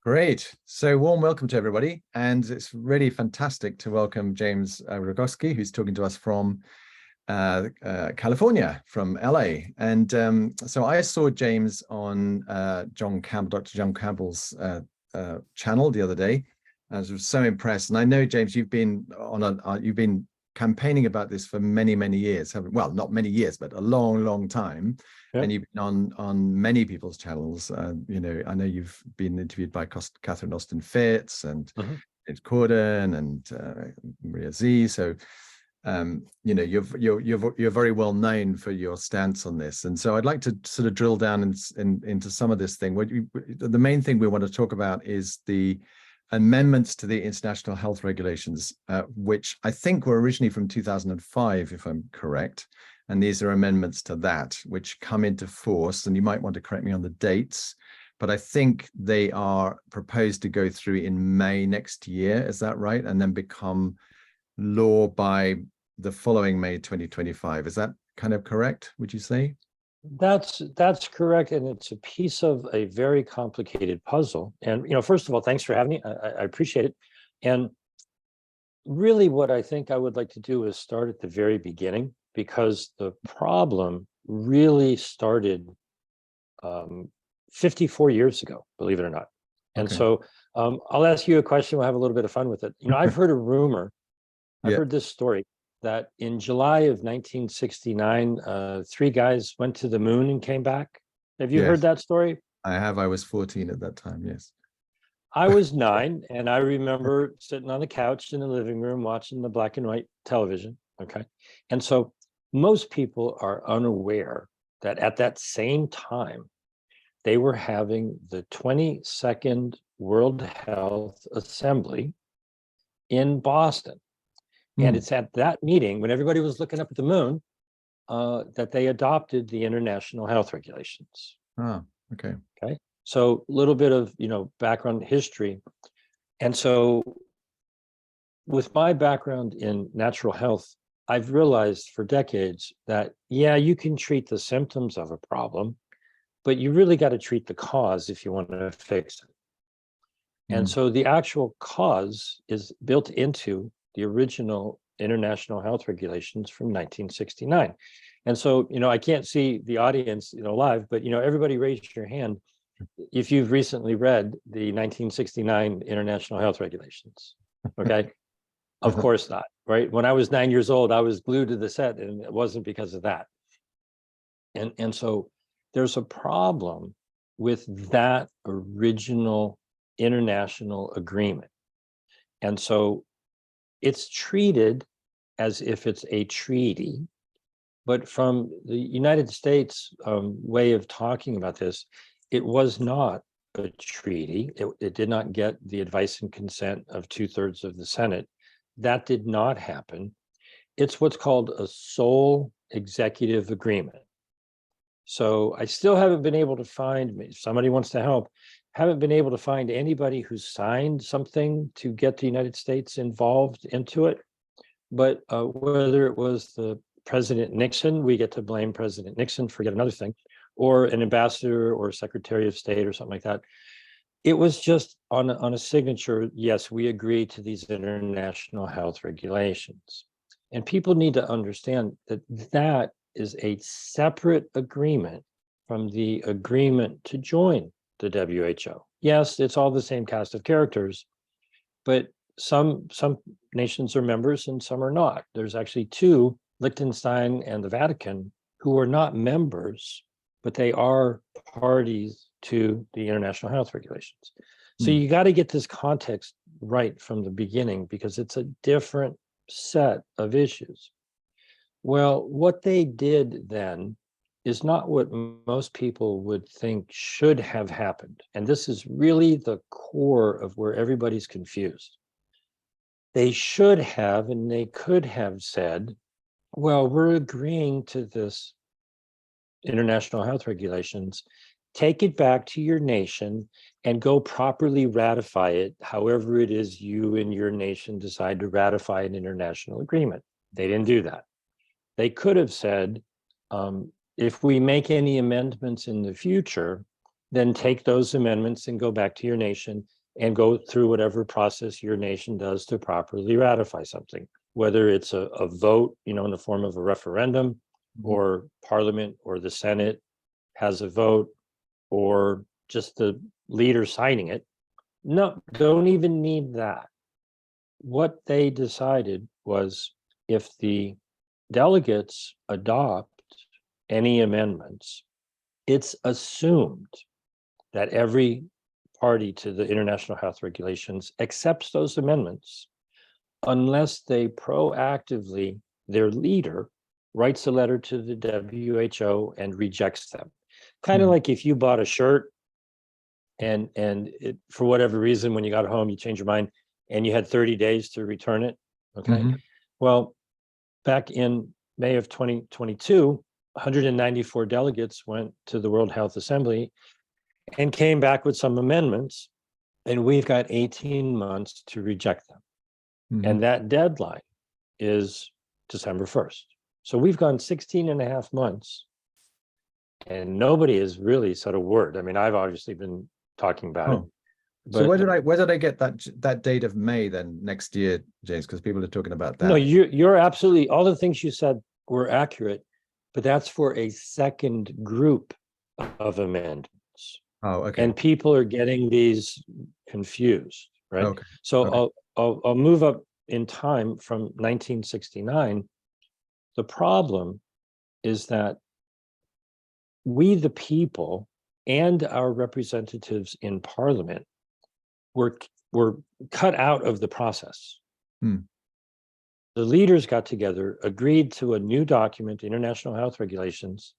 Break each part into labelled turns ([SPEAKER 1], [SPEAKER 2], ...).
[SPEAKER 1] Great. So warm welcome to everybody. And it's really fantastic to welcome James Rogoski, who's talking to us from California, from LA. And so I saw James on Dr. John Campbell's channel the other day. I was so impressed. And I know, James, you've been you've been campaigning about this for many, many years. Well, not many years, but a long, long time.
[SPEAKER 2] Yeah.
[SPEAKER 1] And you've been on many people's channels. I know you've been interviewed by Catherine Austin Fitts and James Corden and Maria Z. So you're very well known for your stance on this. And so I'd like to sort of drill down into some of this thing. The main thing we want to talk about is the amendments to the international health regulations, which I think were originally from 2005, if I'm correct. And these are amendments to that, which come into force. And you might want to correct me on the dates, but I think they are proposed to go through in May next year. Is that right? And then become law by the following May 2025. Is that kind of correct, would you say?
[SPEAKER 2] That's correct, and it's a piece of a very complicated puzzle. And first of all, thanks for having me. I appreciate it. And really, what I think I would like to do is start at the very beginning, because the problem really started 54 years ago, believe it or not. And so I'll ask you a question. We'll have a little bit of fun with it. I've heard a rumor. I've heard this story that in July of 1969, 3 guys went to the moon and came back. Have you heard that story?
[SPEAKER 1] I have. I was 14 at that time, yes.
[SPEAKER 2] I was 9, and I remember sitting on the couch in the living room watching the black and white television, okay? And so most people are unaware that at that same time, they were having the 22nd World Health Assembly in Boston. And it's at that meeting, when everybody was looking up at the moon, that they adopted the international health regulations.
[SPEAKER 1] Oh, okay.
[SPEAKER 2] Okay. So a little bit of, background history. And so with my background in natural health, I've realized for decades that, you can treat the symptoms of a problem, but you really got to treat the cause if you want to fix it. And so the actual cause is built into the original international health regulations from 1969. And so, I can't see the audience, live, but, everybody raise your hand if you've recently read the 1969 international health regulations. Okay. Of course not, right? When I was 9 years old, I was glued to the set, and it wasn't because of that. And so there's a problem with that original international agreement. And so it's treated as if it's a treaty, but from the United States way of talking about this, it was not a treaty. It did not get the advice and consent of 2/3 of the Senate. That did not happen. It's what's called a sole executive agreement. So I still haven't been able to find, if somebody wants to help, haven't been able to find anybody who signed something to get the United States involved into it. But whether it was the President Nixon, we get to blame President Nixon for yet another thing, or an ambassador or Secretary of State or something like that. It was just on a signature, yes, we agree to these international health regulations. And people need to understand that that is a separate agreement from the agreement to join the WHO. Yes, it's all the same cast of characters, but some nations are members and some are not. There's actually 2, Liechtenstein and the Vatican, who are not members, but they are parties to the international health regulations. So you got to get this context right from the beginning, because it's a different set of issues. Well, what they did then is not what most people would think should have happened. And this is really the core of where everybody's confused. They should have, and they could have said, well, we're agreeing to this international health regulations. Take it back to your nation and go properly ratify it, however it is you and your nation decide to ratify an international agreement. They didn't do that. They could have said, if we make any amendments in the future, then take those amendments and go back to your nation and go through whatever process your nation does to properly ratify something, whether it's a vote, in the form of a referendum, or Parliament or the Senate has a vote, or just the leader signing it. No, don't even need that. What they decided was, if the delegates adopt any amendments, it's assumed that every party to the international health regulations accepts those amendments, unless they proactively, their leader writes a letter to the WHO and rejects them. Kind of like if you bought a shirt and it, for whatever reason, when you got home, you change your mind and you had 30 days to return it. Okay. Well, back in May of 2022, 194 delegates went to the World Health Assembly and came back with some amendments, and we've got 18 months to reject them. And that deadline is December 1st. So we've gone 16 and a half months and nobody has really said a word. I mean, I've obviously been talking about it.
[SPEAKER 1] So where did I get that date of May then next year, James? Because people are talking about that.
[SPEAKER 2] No, you're absolutely, all the things you said were accurate, but that's for a second group of amendments.
[SPEAKER 1] Oh, okay.
[SPEAKER 2] And people are getting these confused, right?
[SPEAKER 1] Okay.
[SPEAKER 2] So I'll move up in time from 1969. The problem is that we, the people, and our representatives in Parliament were cut out of the process. The leaders got together, agreed to a new document, International Health Regulations,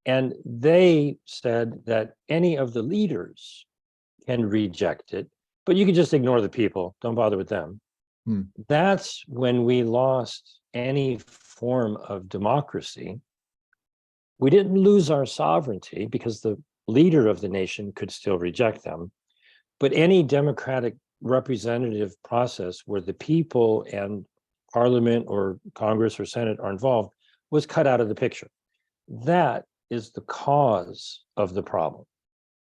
[SPEAKER 2] and they said that any of the leaders can reject it, but you can just ignore the people. Don't bother with them. That's when we lost any form of democracy. We didn't lose our sovereignty because the leader of the nation could still reject them. But any democratic representative process where the people and Parliament or Congress or Senate are involved was cut out of the picture. That is the cause of the problem.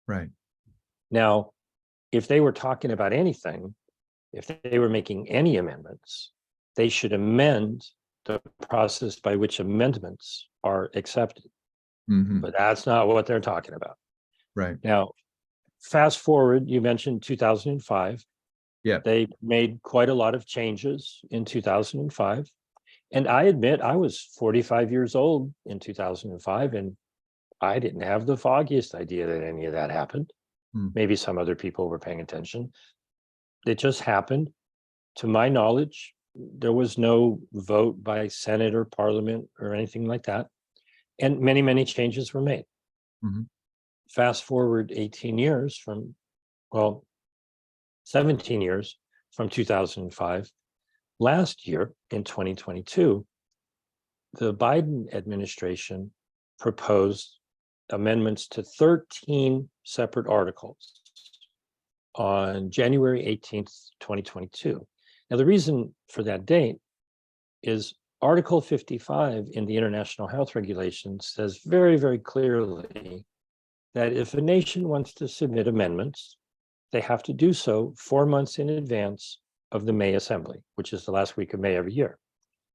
[SPEAKER 1] Right.
[SPEAKER 2] Now, if they were talking about anything, if they were making any amendments, they should amend the process by which amendments are accepted. But that's not what they're talking about.
[SPEAKER 1] Right.
[SPEAKER 2] Now, fast forward, you mentioned 2005.
[SPEAKER 1] Yeah.
[SPEAKER 2] They made quite a lot of changes in 2005. And I admit I was 45 years old in 2005, and I didn't have the foggiest idea that any of that happened. Maybe some other people were paying attention. It just happened. To my knowledge, there was no vote by Senate or Parliament or anything like that. And many, many changes were made. Fast forward 18 years from, well, 17 years from 2005. Last year, in 2022, the Biden administration proposed amendments to 13 separate articles on January 18th, 2022. Now, the reason for that date is Article 55 in the International Health Regulations says very, very clearly that if a nation wants to submit amendments, they have to do so 4 months in advance of the May Assembly, which is the last week of May every year.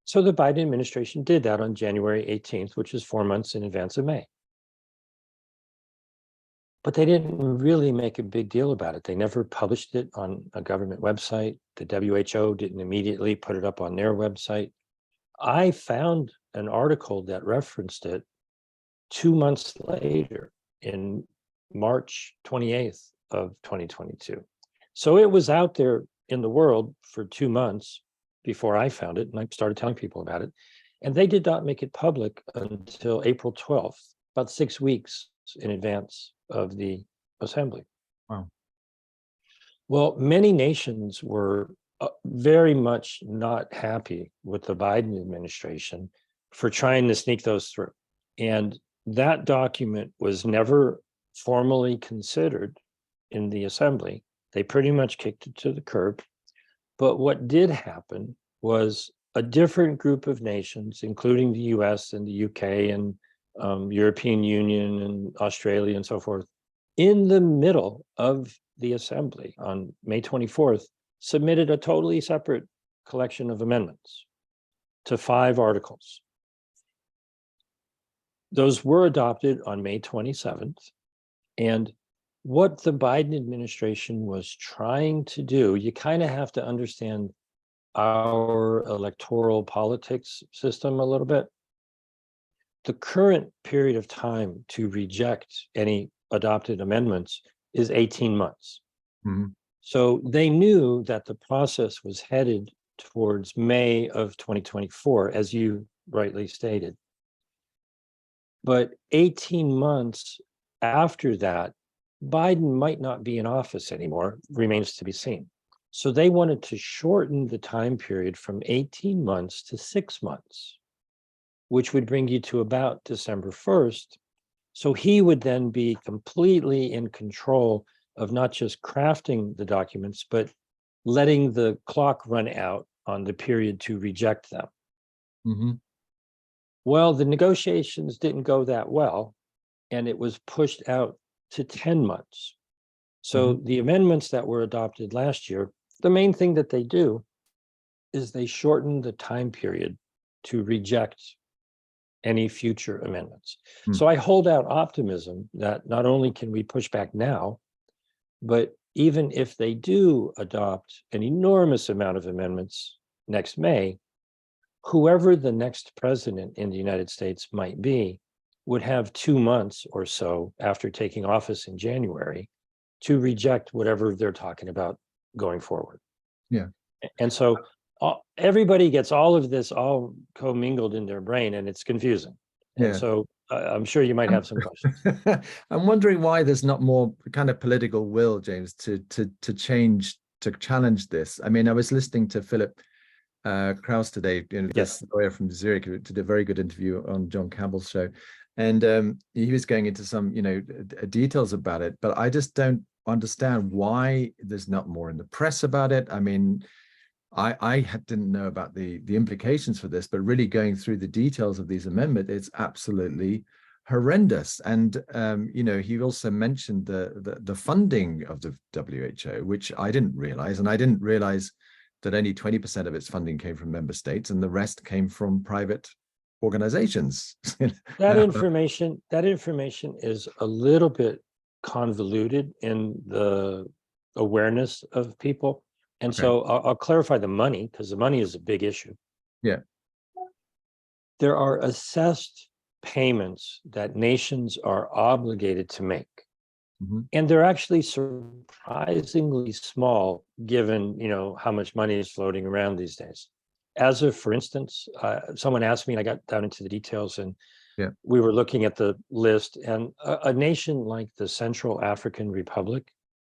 [SPEAKER 2] So the Biden administration did that on January 18th, which is 4 months in advance of May. But they didn't really make a big deal about it. They never published it on a government website. The WHO didn't immediately put it up on their website. I found an article that referenced it 2 months later, in March 28th of 2022. So it was out there in the world for 2 months before I found it, and I started telling people about it. And they did not make it public until April 12th, about 6 weeks in advance of the assembly.
[SPEAKER 1] Wow.
[SPEAKER 2] Well, many nations were very much not happy with the Biden administration for trying to sneak those through. And that document was never formally considered in the assembly. They pretty much kicked it to the curb. But what did happen was a different group of nations, including the US and the UK and European Union and Australia and so forth, in the middle of the assembly on May 24th, submitted a totally separate collection of amendments to 5 articles. Those were adopted on May 27th. And what the Biden administration was trying to do, you kind of have to understand our electoral politics system a little bit. The current period of time to reject any adopted amendments is 18 months.
[SPEAKER 1] Mhm.
[SPEAKER 2] So they knew that the process was headed towards May of 2024, as you rightly stated. But 18 months after that, Biden might not be in office anymore, remains to be seen. So they wanted to shorten the time period from 18 months to 6 months, which would bring you to about December 1st. So he would then be completely in control of not just crafting the documents, but letting the clock run out on the period to reject them.
[SPEAKER 1] Mhm.
[SPEAKER 2] Well, the negotiations didn't go that well, and it was pushed out to 10 months. So the amendments that were adopted last year, the main thing that they do is they shorten the time period to reject any future amendments.
[SPEAKER 1] Hmm.
[SPEAKER 2] So I hold out optimism that not only can we push back now, but even if they do adopt an enormous amount of amendments next May, whoever the next president in the United States might be would have 2 months or so after taking office in January to reject whatever they're talking about going forward.
[SPEAKER 1] Yeah.
[SPEAKER 2] And so everybody gets all of this all commingled in their brain, and it's confusing. And
[SPEAKER 1] Yeah.
[SPEAKER 2] so I'm sure you might have some questions.
[SPEAKER 1] I'm wondering why there's not more kind of political will, James, to challenge this. I mean, I was listening to Philip Krause today, this lawyer from Zurich, who did a very good interview on John Campbell's show, and he was going into some, details about it. But I just don't understand why there's not more in the press about it. I mean, I didn't know about the implications for this, but really going through the details of these amendments, it's absolutely horrendous. And he also mentioned the funding of the WHO, which I didn't realize, and I didn't realize that only 20% of its funding came from member states, and the rest came from private organizations.
[SPEAKER 2] That information is a little bit convoluted in the awareness of people. And
[SPEAKER 1] Okay.
[SPEAKER 2] so I'll clarify the money, because the money is a big issue.
[SPEAKER 1] Yeah.
[SPEAKER 2] There are assessed payments that nations are obligated to make.
[SPEAKER 1] Mhm.
[SPEAKER 2] And they're actually surprisingly small, given how much money is floating around these days. As of, for instance, someone asked me, and I got down into the details, and
[SPEAKER 1] Yeah.
[SPEAKER 2] we were looking at the list, and a nation like the Central African Republic,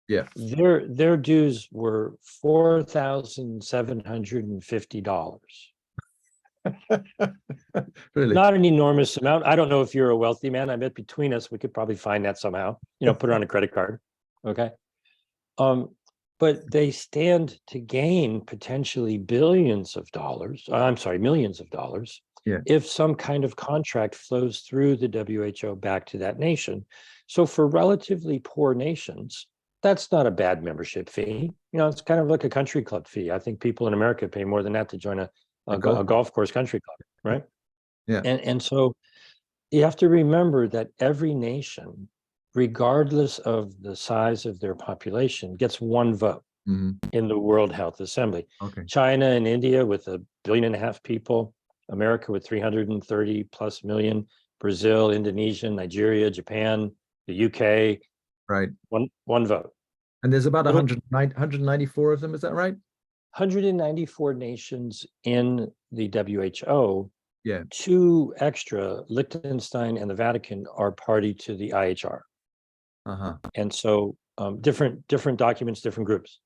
[SPEAKER 1] Yeah.
[SPEAKER 2] their dues were $4,750.
[SPEAKER 1] Really?
[SPEAKER 2] Not an enormous amount. I don't know if you're a wealthy man. I bet between us, we could probably find that somehow, put it on a credit card. Okay. But they stand to gain potentially billions of dollars. I'm sorry, millions of dollars.
[SPEAKER 1] Yeah.
[SPEAKER 2] If some kind of contract flows through the WHO back to that nation. So for relatively poor nations, that's not a bad membership fee. It's kind of like a country club fee. I think people in America pay more than that to join a golf course country club, right?
[SPEAKER 1] Yeah.
[SPEAKER 2] And so you have to remember that every nation, regardless of the size of their population, gets one vote
[SPEAKER 1] Mhm.
[SPEAKER 2] in the World Health Assembly.
[SPEAKER 1] Okay.
[SPEAKER 2] China and India with 1.5 billion people, America with 330 plus million, Brazil, Indonesia, Nigeria, Japan, the UK,
[SPEAKER 1] Right.
[SPEAKER 2] one vote.
[SPEAKER 1] And there's about 194 of them, is that right?
[SPEAKER 2] 194 nations in the WHO.
[SPEAKER 1] Yeah.
[SPEAKER 2] 2 extra, Liechtenstein and the Vatican, are party to the IHR.
[SPEAKER 1] Uh-huh.
[SPEAKER 2] And so different documents, different groups.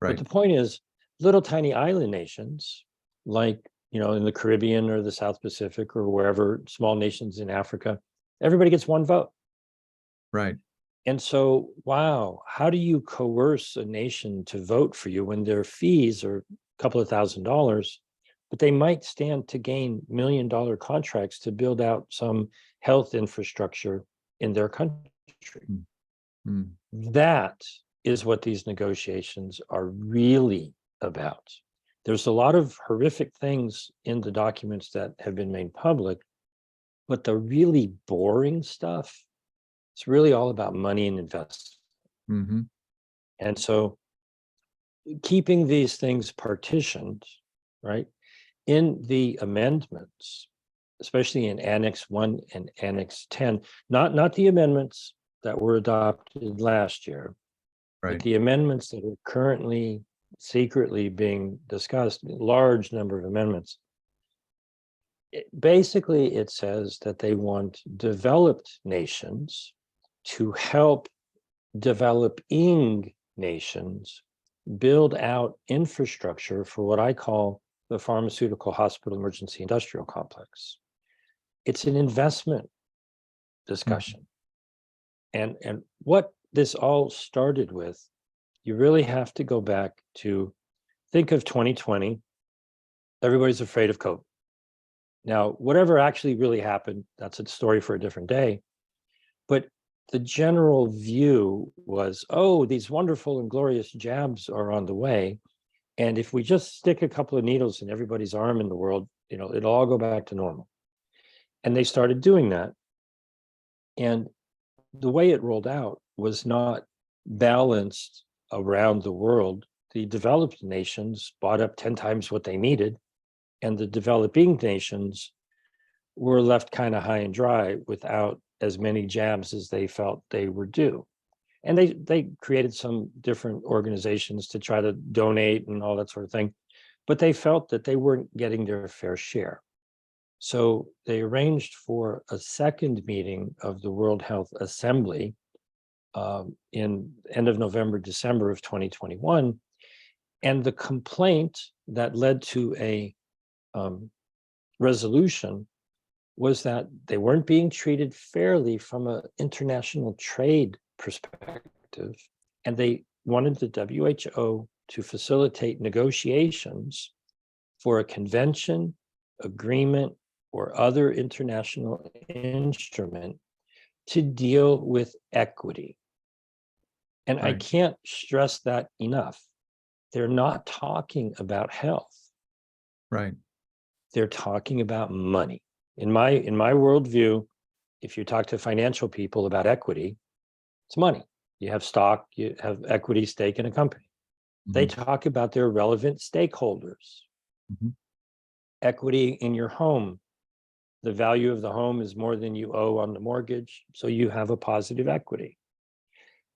[SPEAKER 1] Right.
[SPEAKER 2] But the point is, little tiny island nations, like, in the Caribbean or the South Pacific or wherever, small nations in Africa, everybody gets one vote.
[SPEAKER 1] Right.
[SPEAKER 2] And so, wow, how do you coerce a nation to vote for you when their fees are a couple of $1,000s, but they might stand to gain $1 million contracts to build out some health infrastructure in their country?
[SPEAKER 1] Mm.
[SPEAKER 2] That is what these negotiations are really about. There's a lot of horrific things in the documents that have been made public, but the really boring stuff, it's really all about money and investment.
[SPEAKER 1] Mm-hmm.
[SPEAKER 2] And so keeping these things partitioned, right, in the amendments, especially in Annex 1 and Annex 10, not the amendments that were adopted last year, but
[SPEAKER 1] Right.
[SPEAKER 2] the amendments that are currently secretly being discussed, a large number of amendments. Basically, it says that they want developed nations to help developing nations build out infrastructure for what I call the pharmaceutical hospital emergency industrial complex. It's an investment discussion. And what this all started with, you really have to go back to think of 2020. Everybody's afraid of COVID. Now, whatever actually really happened, that's a story for a different day. But the general view was, oh, these wonderful and glorious jabs are on the way. And if we just stick a couple of needles in everybody's arm in the world, it'll all go back to normal. And they started doing that. And the way it rolled out was not balanced around the world. The developed nations bought up 10 times what they needed, and the developing nations were left kind of high and dry without as many jabs as they felt they were due. And they created some different organizations to try to donate and all that sort of thing, but they felt that they weren't getting their fair share. So they arranged for a second meeting of the World Health Assembly in end of November, December of 2021. And the complaint that led to a resolution was that they weren't being treated fairly from an international trade perspective. And they wanted the WHO to facilitate negotiations for a convention, agreement, or other international instrument to deal with equity. And I
[SPEAKER 1] Right.
[SPEAKER 2] can't stress that enough. They're not talking about health.
[SPEAKER 1] Right.
[SPEAKER 2] They're talking about money. In my worldview, if you talk to financial people about equity, it's money. You have stock, you have equity stake in a company. They
[SPEAKER 1] Mm-hmm.
[SPEAKER 2] talk about their relevant stakeholders.
[SPEAKER 1] Mm-hmm.
[SPEAKER 2] Equity in your home. The value of the home is more than you owe on the mortgage, so you have a positive equity.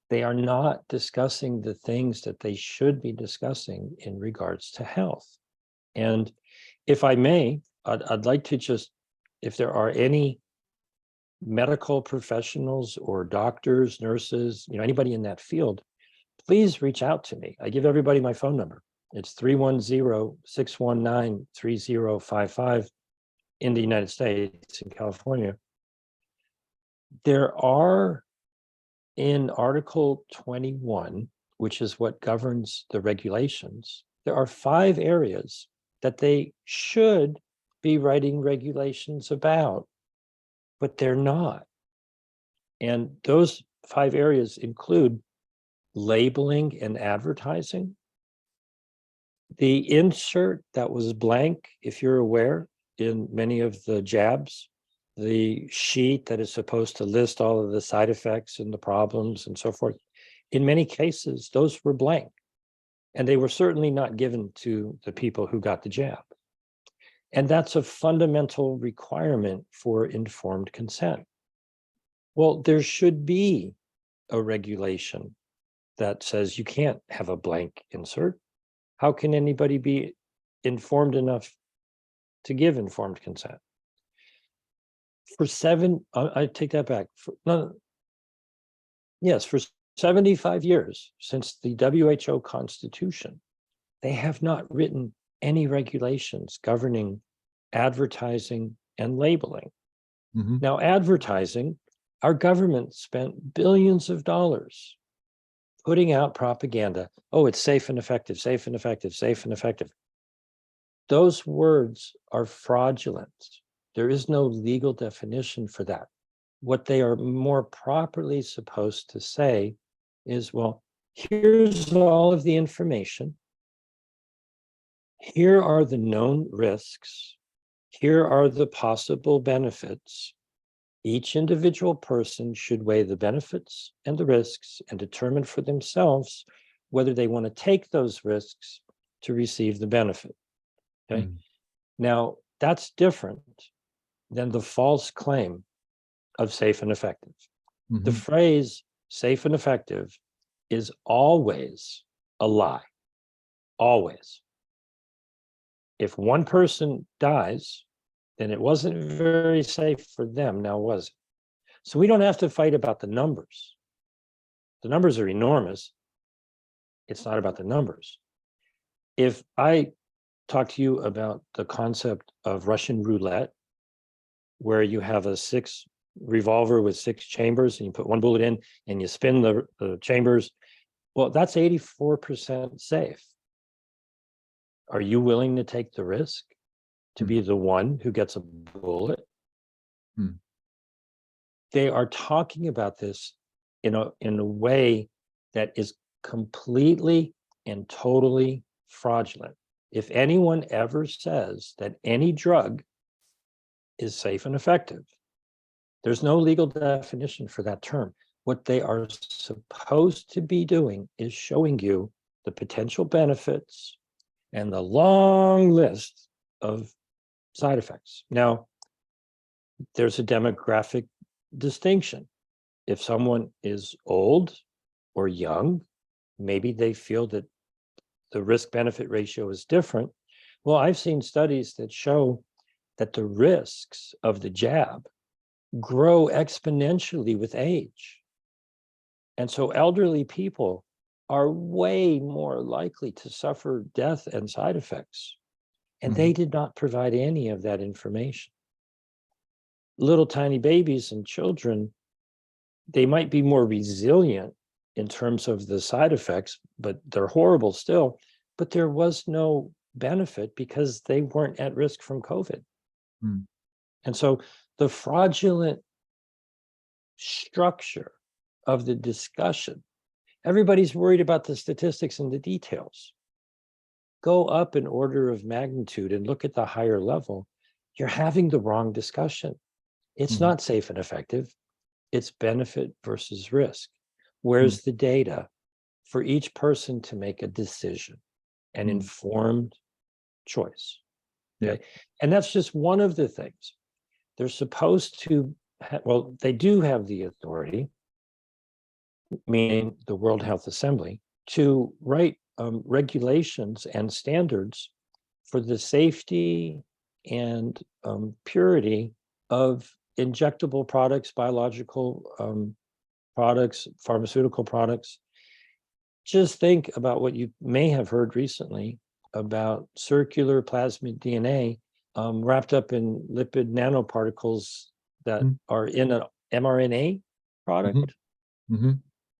[SPEAKER 2] They are not discussing the things that they should be discussing in regards to health. And if I may, I'd like to just, if there are any medical professionals or doctors, nurses, anybody in that field, please reach out to me. I give everybody my phone number. It's 310-619-3055 in the United States, in California. There are, in Article 21, which is what governs the regulations, there are 5 areas that they should be writing regulations about, but they're not. And those 5 areas include labeling and advertising. The insert that was blank, if you're aware, in many of the jabs, the sheet that is supposed to list all of the side effects and the problems and so forth, in many cases, those were blank. And they were certainly not given to the people who got the jab. And that's a fundamental requirement for informed consent. Well, there should be a regulation that says you can't have a blank insert. How can anybody be informed enough to give informed consent? I take that back. For 75 years since the WHO Constitution, they have not written any regulations governing advertising and labeling.
[SPEAKER 1] Mm-hmm.
[SPEAKER 2] Now, advertising, our government spent billions of dollars putting out propaganda. Oh, it's safe and effective, safe and effective, safe and effective. Those words are fraudulent. There is no legal definition for that. What they are more properly supposed to say is, well, here's all of the information. Here are the known risks. Here are the possible benefits. Each individual person should weigh the benefits and the risks and determine for themselves whether they want to take those risks to receive the benefit. Okay. Now, that's different than the false claim of safe and effective. The phrase safe and effective is always a lie. Always. If one person dies, then it wasn't very safe for them, now was it? So we don't have to fight about the numbers. The numbers are enormous. It's not about the numbers. If I talk to you about the concept of Russian roulette, where you have a revolver with 6 chambers and you put one bullet in and you spin the chambers, well, that's 84% safe. Are you willing to take the risk to be the one who gets a bullet? They are talking about this in a way that is completely and totally fraudulent. If anyone ever says that any drug is safe and effective, there's no legal definition for that term. What they are supposed to be doing is showing you the potential benefits and the long list of side effects. Now, there's a demographic distinction. If someone is old or young, maybe they feel that the risk-benefit ratio is different. Well, I've seen studies that show that the risks of the jab grow exponentially with age. And so elderly people are way more likely to suffer death and side effects. And they did not provide any of that information. Little tiny babies and children, they might be more resilient in terms of the side effects, but they're horrible still. But there was no benefit because they weren't at risk from COVID. And so the fraudulent structure of the discussion, everybody's worried about the statistics and the details. Go up an order of magnitude and look at the higher level. You're having the wrong discussion. It's not safe and effective. It's benefit versus risk. Where's the data for each person to make a decision, an informed choice? Okay. And that's just one of the things. They're supposed to, well, they do have the authority, meaning the World Health Assembly, to write regulations and standards for the safety and purity of injectable products, biological products, pharmaceutical products. Just think about what you may have heard recently about circular plasmid DNA wrapped up in lipid nanoparticles that are in an mRNA product.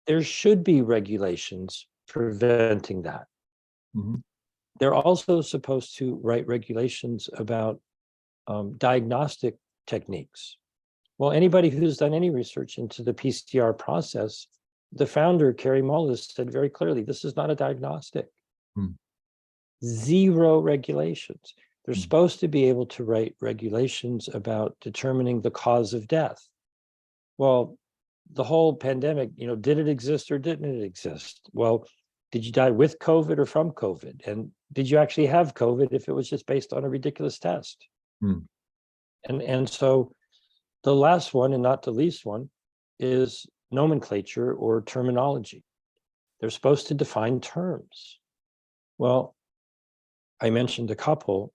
[SPEAKER 2] There should be regulations preventing that. They're also supposed to write regulations about diagnostic techniques. Well, anybody who's done any research into the PCR process, the founder, Kary Mullis, said very clearly, this is not a diagnostic. Zero regulations. They're supposed to be able to write regulations about determining the cause of death. Well, the whole pandemic, did it exist or didn't it exist? Well, did you die with COVID or from COVID? And did you actually have COVID if it was just based on a ridiculous test? And so the last one, and not the least one, is nomenclature or terminology. They're supposed to define terms. Well, I mentioned a couple,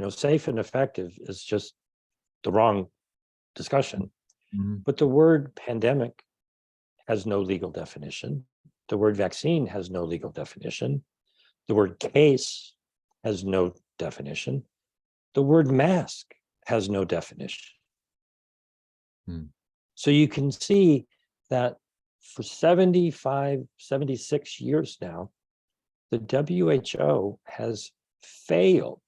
[SPEAKER 2] safe and effective is just the wrong discussion. But the word pandemic has no legal definition. The word vaccine has no legal definition. The word case has no definition. The word mask has no definition. So you can see that for 75, 76 years now, the WHO has failed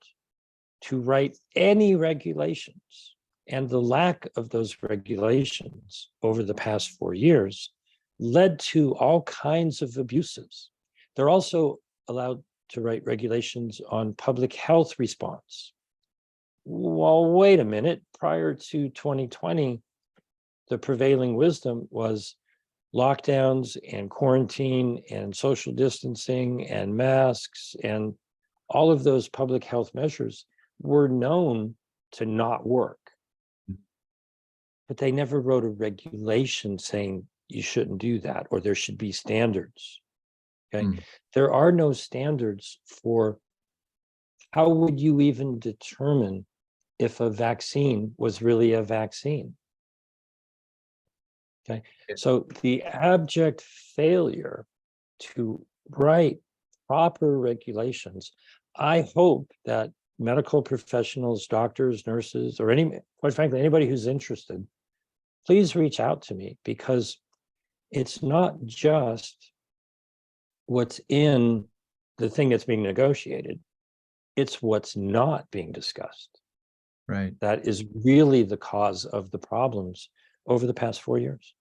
[SPEAKER 2] to write any regulations, And the lack of those regulations over the past 4 years led to all kinds of abuses. They're also allowed to write regulations on public health response. Well, wait a minute, prior to 2020, the prevailing wisdom was lockdowns and quarantine and social distancing and masks and all of those public health measures were known to not work. But they never wrote a regulation saying you shouldn't do that, or there should be standards. Okay. There are no standards for how would you even determine if a vaccine was really a vaccine. Okay. So the abject failure to write proper regulations, I hope that medical professionals, doctors, nurses, or quite frankly, anybody who's interested, please reach out to me, because it's not just what's in the thing that's being negotiated, it's what's not being discussed.
[SPEAKER 1] Right.
[SPEAKER 2] That is really the cause of the problems over the past 4 years.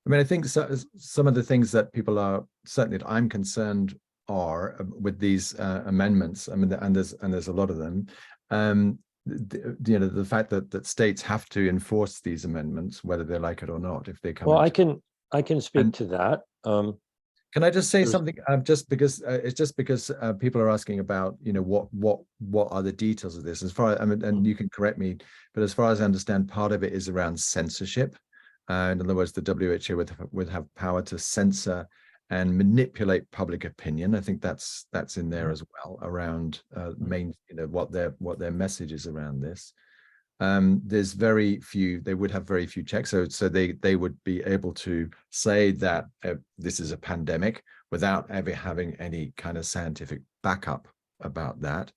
[SPEAKER 1] I mean, I think some of the things that people are, certainly that I'm concerned are with these amendments. I mean, and there's a lot of them. The fact that states have to enforce these amendments, whether they like it or not, if they come.
[SPEAKER 2] Well, I can speak to that.
[SPEAKER 1] Can I just say something? Just because people are asking about, what are the details of this? As far as, I mean, and you can correct me, but as far as I understand, part of it is around censorship. In other words, the WHO would have power to censor and manipulate public opinion. I think that's in there as well, around what their message is around this. There's very few, they would have very few checks. So they would be able to say that this is a pandemic without ever having any kind of scientific backup about that.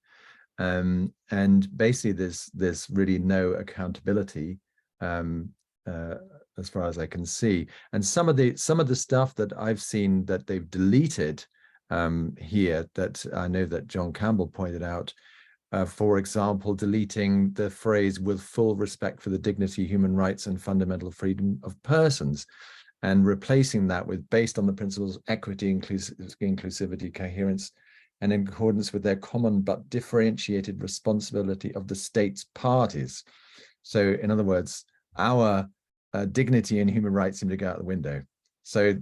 [SPEAKER 1] And basically there's really no accountability as far as I can see. And some of the stuff that I've seen that they've deleted here, that I know that John Campbell pointed out, for example, deleting the phrase "with full respect for the dignity, human rights, and fundamental freedom of persons," and replacing that with "based on the principles of equity, inclusivity, coherence, and in accordance with their common but differentiated responsibility of the state's parties." So, in other words, our dignity and human rights seem to go out the window. So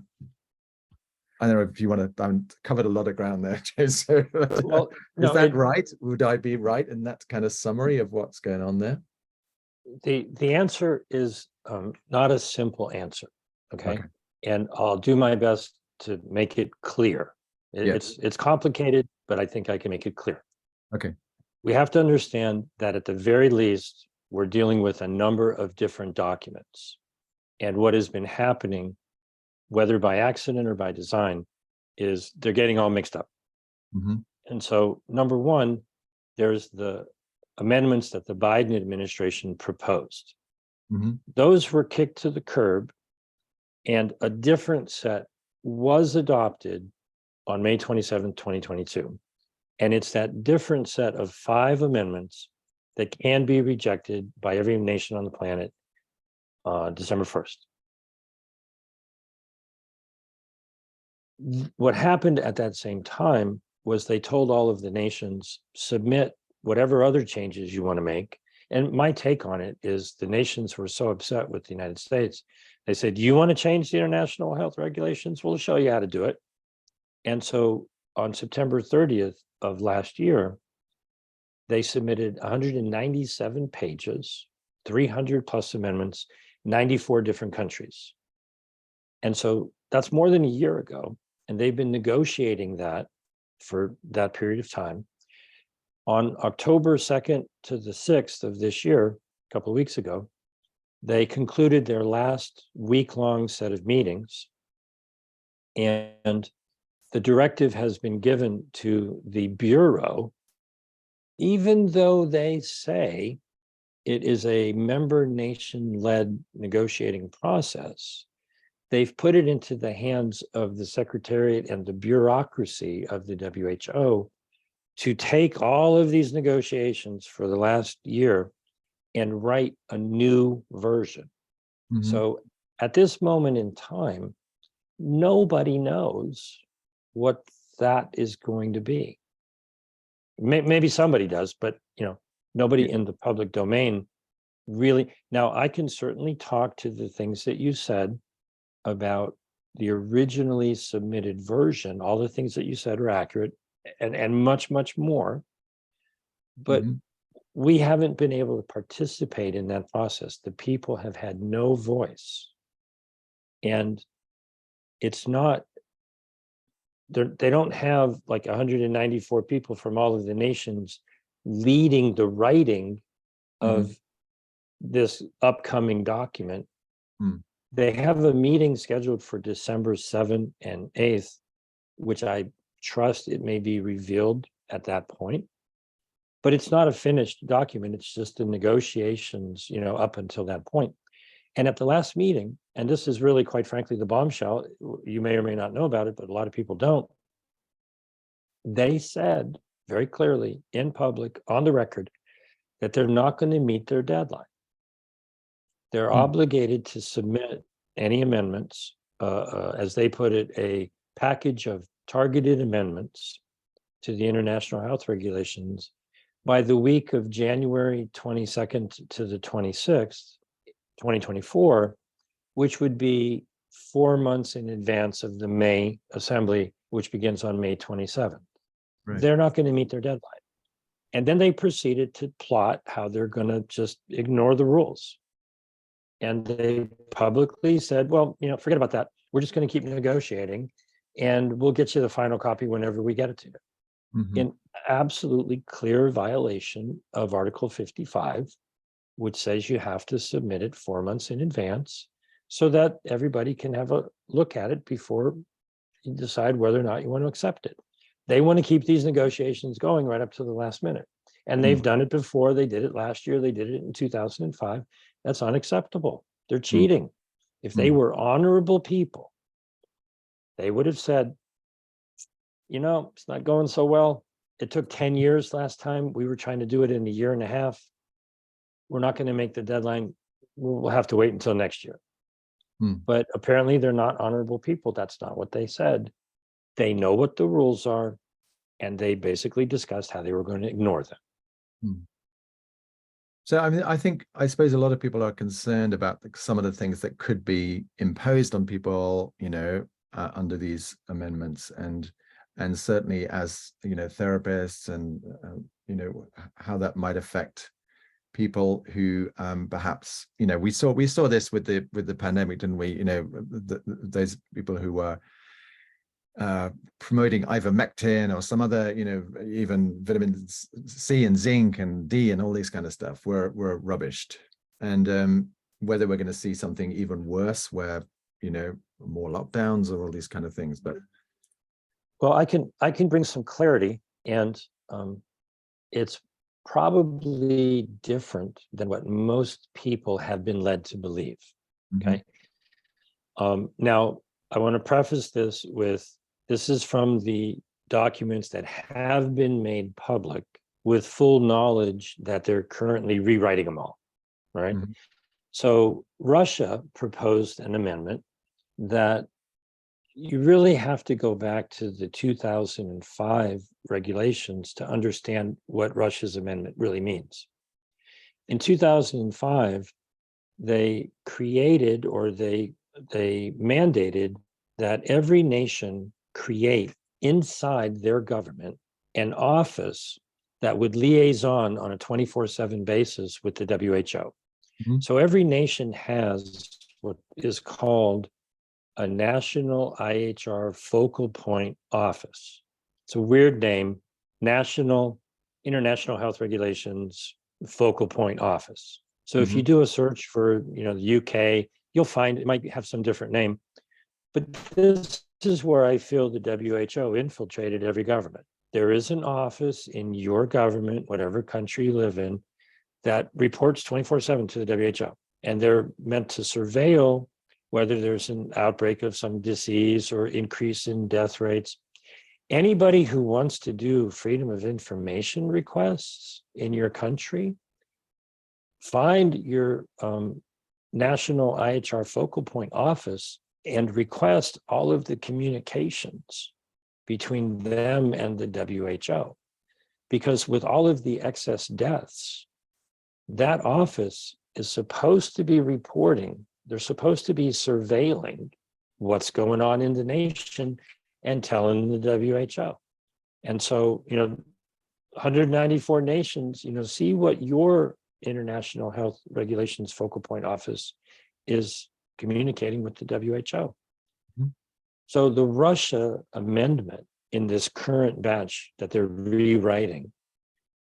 [SPEAKER 1] I don't know if you want to, I've covered a lot of ground there, James. So, well, is that right? Would I be right in that kind of summary of what's going on there?
[SPEAKER 2] The answer is not a simple answer. Okay. And I'll do my best to make it clear. It's complicated, but I think I can make it clear.
[SPEAKER 1] Okay.
[SPEAKER 2] We have to understand that at the very least, we're dealing with a number of different documents. And what has been happening, whether by accident or by design, is they're getting all mixed up. And so, number one, there's the amendments that the Biden administration proposed. Those were kicked to the curb, and a different set was adopted on May 27, 2022. And it's that different set of 5 amendments that can be rejected by every nation on the planet December 1st. What happened at that same time was they told all of the nations, submit whatever other changes you want to make. And my take on it is the nations were so upset with the United States. They said, you want to change the international health regulations? We'll show you how to do it. And so on September 30th of last year, they submitted 197 pages, 300 plus amendments, 94 different countries. And so that's more than a year ago. And they've been negotiating that for that period of time. On October 2nd to the 6th of this year, a couple of weeks ago, they concluded their last week-long set of meetings. And the directive has been given to the Bureau, even though they say it is a member nation-led negotiating process. They've put it into the hands of the Secretariat and the bureaucracy of the WHO to take all of these negotiations for the last year and write a new version.
[SPEAKER 1] Mhm.
[SPEAKER 2] So at this moment in time, nobody knows what that is going to be. Maybe somebody does, but nobody
[SPEAKER 1] Yeah.
[SPEAKER 2] in the public domain really. Now, I can certainly talk to the things that you said about the originally submitted version. All the things that you said are accurate, and much, much more. But
[SPEAKER 1] Mhm.
[SPEAKER 2] we haven't been able to participate in that process. The people have had no voice. And it's not, they don't have like 194 people from all of the nations leading the writing
[SPEAKER 1] Mhm.
[SPEAKER 2] of this upcoming document.
[SPEAKER 1] Mm.
[SPEAKER 2] They have a meeting scheduled for December 7th and 8th, which I trust it may be revealed at that point. But it's not a finished document. It's just the negotiations, up until that point. And at the last meeting, and this is really, quite frankly, the bombshell, you may or may not know about it, but a lot of people don't. They said very clearly in public, on the record, that they're not going to meet their deadline. They're
[SPEAKER 1] Mm.
[SPEAKER 2] obligated to submit any amendments, as they put it, a package of targeted amendments to the international health regulations by the week of January 22nd to the 26th, 2024, which would be 4 months in advance of the May assembly, which begins on May 27th.
[SPEAKER 1] Right.
[SPEAKER 2] They're not going to meet their deadline. And then they proceeded to plot how they're going to just ignore the rules. And they publicly said, well, forget about that. We're just going to keep negotiating, and we'll get you the final copy whenever we get it to you.
[SPEAKER 1] Mhm.
[SPEAKER 2] In absolutely clear violation of Article 55, which says you have to submit it 4 months in advance so that everybody can have a look at it before you decide whether or not you want to accept it. They want to keep these negotiations going right up to the last minute. And they've done it before. They did it last year. They did it in 2005. That's unacceptable. They're
[SPEAKER 1] Mm.
[SPEAKER 2] cheating. If they
[SPEAKER 1] Mm.
[SPEAKER 2] were honorable people, they would have said, it's not going so well. It took 10 years last time. We were trying to do it in a year and a half. We're not going to make the deadline. We'll have to wait until next year.
[SPEAKER 1] Mm.
[SPEAKER 2] But apparently they're not honorable people. That's not what they said. They know what the rules are, and they basically discussed how they were going to ignore them.
[SPEAKER 1] Mm. So I mean, I suppose a lot of people are concerned about some of the things that could be imposed on people, under these amendments, and certainly as therapists, and how that might affect people who perhaps we saw this with the pandemic, didn't we? Those people who were promoting ivermectin or some other, even vitamins C and zinc and D and all these kind of stuff were rubbished. And whether we're going to see something even worse, where more lockdowns or all these kind of things. But
[SPEAKER 2] well, I can bring some clarity, and it's probably different than what most people have been led to believe. Okay. Now, I want to preface this with, this is from the documents that have been made public, with full knowledge that they're currently rewriting them all. Right.
[SPEAKER 1] Mm-hmm.
[SPEAKER 2] So Russia proposed an amendment that you really have to go back to the 2005 regulations to understand what Russia's amendment really means. In 2005, they created, or they mandated, that every nation create inside their government an office that would liaison on a 24/7 basis with the WHO.
[SPEAKER 1] Mm-hmm.
[SPEAKER 2] So every nation has what is called a national IHR focal point office. It's a weird name, National International Health Regulations Focal Point Office. So if you do a search for, the UK, you'll find it might have some different name. But this is where I feel the WHO infiltrated every government. There is an office in your government, whatever country you live in, that reports 24/7 to the WHO. And they're meant to surveil whether there's an outbreak of some disease or increase in death rates. Anybody who wants to do freedom of information requests in your country, find your national IHR focal point office and request all of the communications between them and the WHO. Because with all of the excess deaths, that office is supposed to be reporting, they're supposed to be surveilling what's going on in the nation and telling the WHO. And so, 194 nations, see what your international health regulations focal point office is communicating with the WHO.
[SPEAKER 1] Mhm.
[SPEAKER 2] So the Russia amendment in this current batch that they're rewriting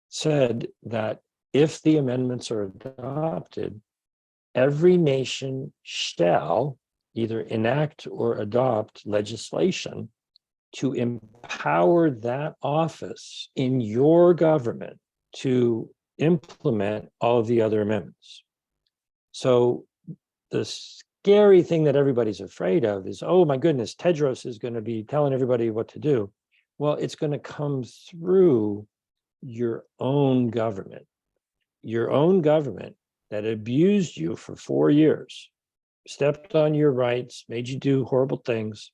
[SPEAKER 2] said that if the amendments are adopted, every nation shall either enact or adopt legislation to empower that office in your government to implement all of the other amendments. So the scary thing that everybody's afraid of is, oh my goodness, Tedros is going to be telling everybody what to do. Well, it's going to come through your own government that abused you for 4 years, stepped on your rights, made you do horrible things.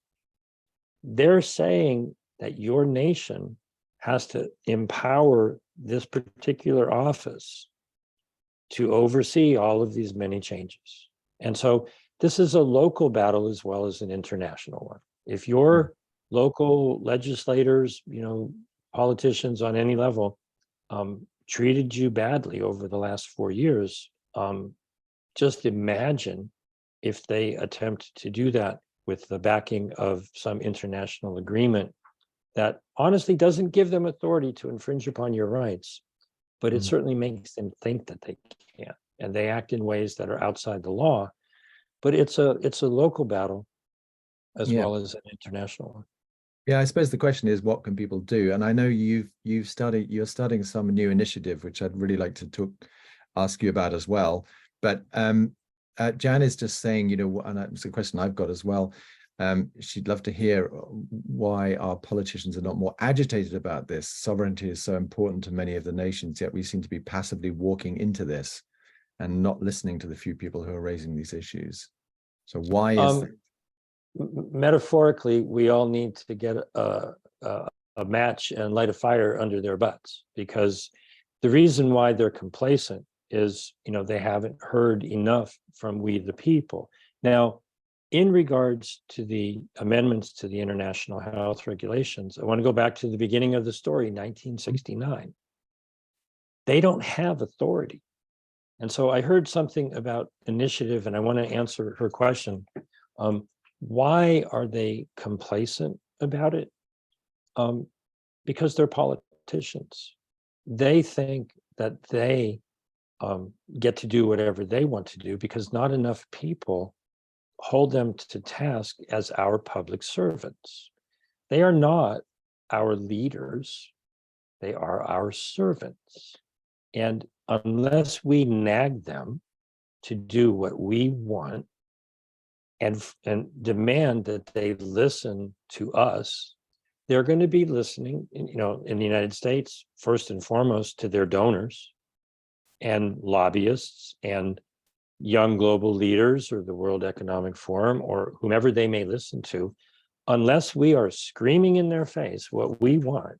[SPEAKER 2] They're saying that your nation has to empower this particular office to oversee all of these many changes. And so this is a local battle as well as an international one. If your local legislators, politicians on any level, treated you badly over the last 4 years, just imagine if they attempt to do that with the backing of some international agreement that honestly doesn't give them authority to infringe upon your rights, but it certainly makes them think that they can, and they act in ways that are outside the law. But it's a local battle as
[SPEAKER 1] Yeah.
[SPEAKER 2] well as an international one.
[SPEAKER 1] Yeah, I suppose the question is, what can people do? And I know you're studying some new initiative, which I'd really like to ask you about as well. But Jan is just saying, and it's a question I've got as well. She'd love to hear why our politicians are not more agitated about this. Sovereignty is so important to many of the nations, yet we seem to be passively walking into this and not listening to the few people who are raising these issues. So why is that?
[SPEAKER 2] Metaphorically, we all need to get a match and light a fire under their butts, because the reason why they're complacent is, they haven't heard enough from we the people. Now, in regards to the amendments to the international health regulations, I want to go back to the beginning of the story, 1969. They don't have authority. And so I heard something about initiative, and I want to answer her question. Why are they complacent about it? Because they're politicians. They think that they get to do whatever they want to do because not enough people hold them to task as our public servants. They are not our leaders. They are our servants. And unless we nag them to do what we want and demand that they listen to us, they're going to be listening, in the United States, first and foremost, to their donors and lobbyists and young global leaders or the World Economic Forum or whomever they may listen to. Unless we are screaming in their face what we want,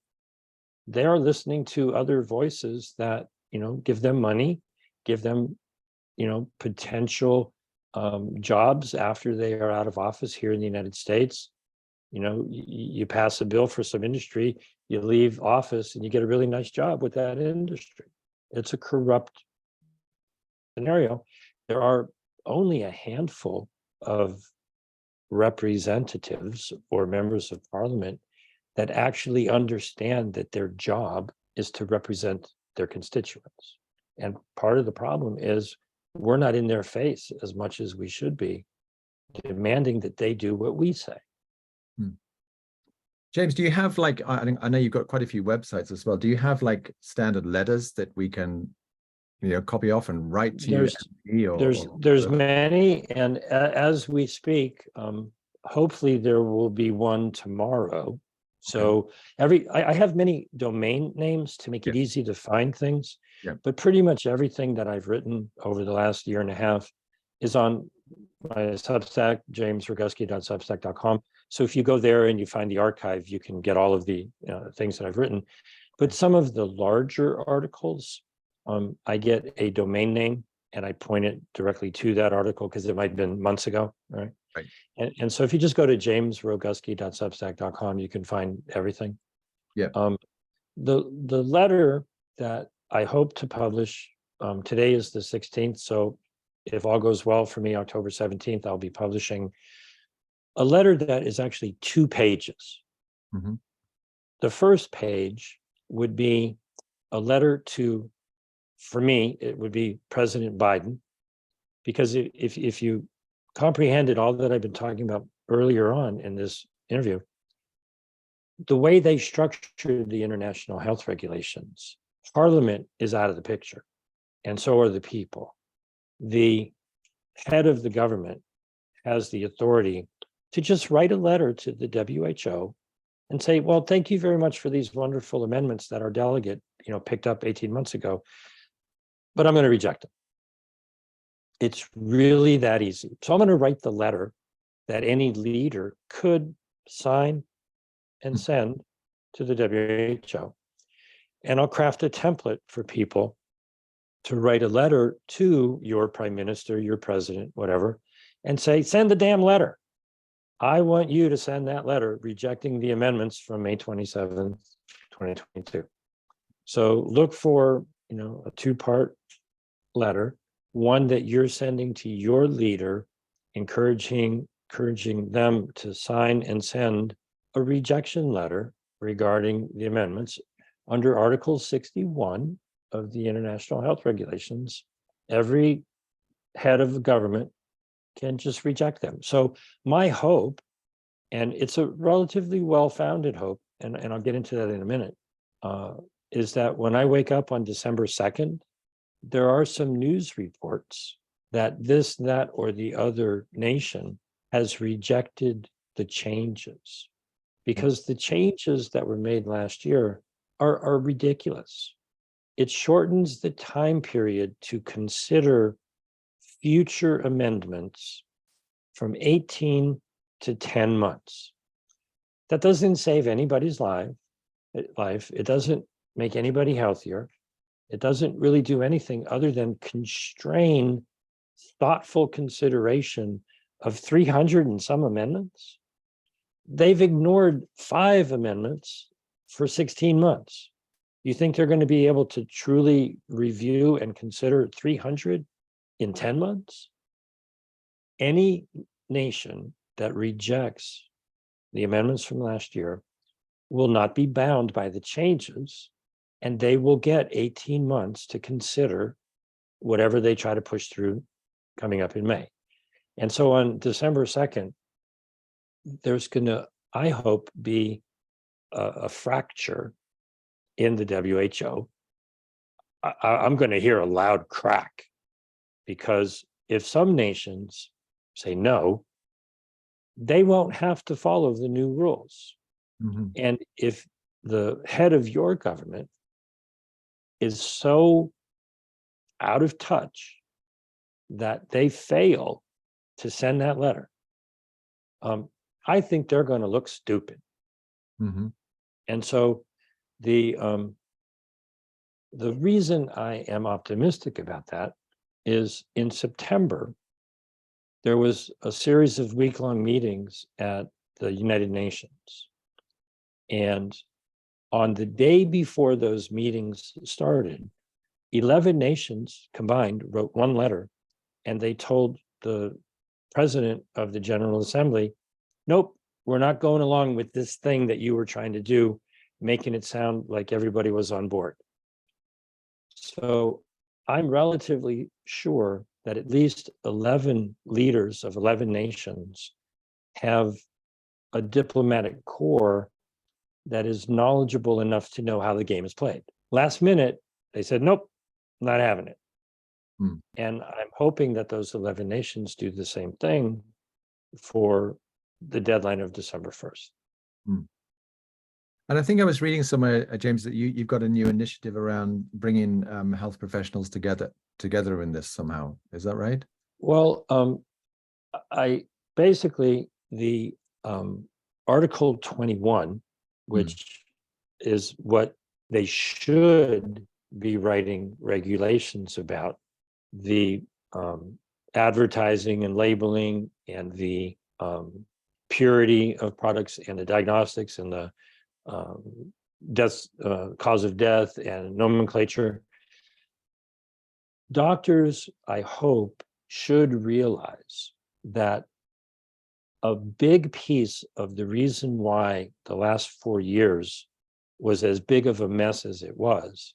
[SPEAKER 2] they are listening to other voices that, give them money, give them, potential jobs after they are out of office here in the United States. You pass a bill for some industry, you leave office and you get a really nice job with that industry. It's a corrupt scenario. There are only a handful of representatives or members of parliament that actually understand that their job is to represent their constituents. And part of the problem is we're not in their face as much as we should be, demanding that they do what we say.
[SPEAKER 1] James, do you have I know you've got quite a few websites as well. Do you have standard letters that we can, copy off and write to you?
[SPEAKER 2] There's many, and as we speak, hopefully there will be one tomorrow. So I have many domain names to make it
[SPEAKER 1] Yeah.
[SPEAKER 2] easy to find things.
[SPEAKER 1] Yeah.
[SPEAKER 2] But pretty much everything that I've written over the last year and a half is on my Substack, jamesroguski.substack.com. So if you go there and you find the archive, you can get all of the things that I've written. But some of the larger articles, I get a domain name and I point it directly to that article because it might have been months ago, right?
[SPEAKER 1] Right.
[SPEAKER 2] And so if you just go to jamesroguski.substack.com, you can find everything.
[SPEAKER 1] Yeah.
[SPEAKER 2] The letter that I hope to publish, today is the 16th. So if all goes well for me, October 17th, I'll be publishing a letter that is actually 2 pages.
[SPEAKER 1] Mhm.
[SPEAKER 2] The first page would be a letter to, for me, it would be President Biden, because if you comprehended all that I've been talking about earlier on in this interview, the way they structured the international health regulations, Parliament is out of the picture, and so are the people. The head of the government has the authority to just write a letter to the WHO and say, well, thank you very much for these wonderful amendments that our delegate, picked up 18 months ago, but I'm going to reject them. It's really that easy. So I'm going to write the letter that any leader could sign and send to the WHO. And I'll craft a template for people to write a letter to your prime minister, your president, whatever, and say, send the damn letter. I want you to send that letter rejecting the amendments from May 27th, 2022. So look for, a 2-part letter, one that you're sending to your leader, encouraging them to sign and send a rejection letter regarding the amendments under Article 61 of the International Health Regulations. Every head of the government can just reject them. So my hope, and it's a relatively well-founded hope, and I'll get into that in a minute, is that when I wake up on December 2nd, there are some news reports that this, that, or the other nation has rejected the changes, because the changes that were made last year are ridiculous. It shortens the time period to consider future amendments from 18 to 10 months. That doesn't save anybody's life. It doesn't make anybody healthier. It doesn't really do anything other than constrain thoughtful consideration of 300 and some amendments. They've ignored 5 amendments for 16 months. You think they're going to be able to truly review and consider 300 in 10 months? Any nation that rejects the amendments from last year will not be bound by the changes, and they will get 18 months to consider whatever they try to push through coming up in May. And so on December 2nd, there's going to, I hope, be a fracture in the WHO. I'm going to hear a loud crack, because if some nations say no, they won't have to follow the new rules.
[SPEAKER 1] Mhm.
[SPEAKER 2] And if the head of your government is so out of touch that they fail to send that letter, I think they're going to look stupid.
[SPEAKER 1] Mhm.
[SPEAKER 2] And so the reason I am optimistic about that is in September, there was a series of week-long meetings at the United Nations. And on the day before those meetings started, 11 nations combined wrote one letter, and they told the president of the General Assembly, nope, we're not going along with this thing that you were trying to do, making it sound like everybody was on board. So I'm relatively sure that at least 11 leaders of 11 nations have a diplomatic corps that is knowledgeable enough to know how the game is played. Last minute, they said, nope, not having it.
[SPEAKER 1] Hmm.
[SPEAKER 2] And I'm hoping that those 11 nations do the same thing for the deadline of December 1st.
[SPEAKER 1] Hmm. And I think I was reading somewhere, James, that you've got a new initiative around bringing health professionals together in this somehow. Is that right?
[SPEAKER 2] Well, I basically the Article 21, which is what they should be writing regulations about, the advertising and labeling and the purity of products and the diagnostics and the death, cause of death and nomenclature. Doctors, I hope, should realize that a big piece of the reason why the last 4 years was as big of a mess as it was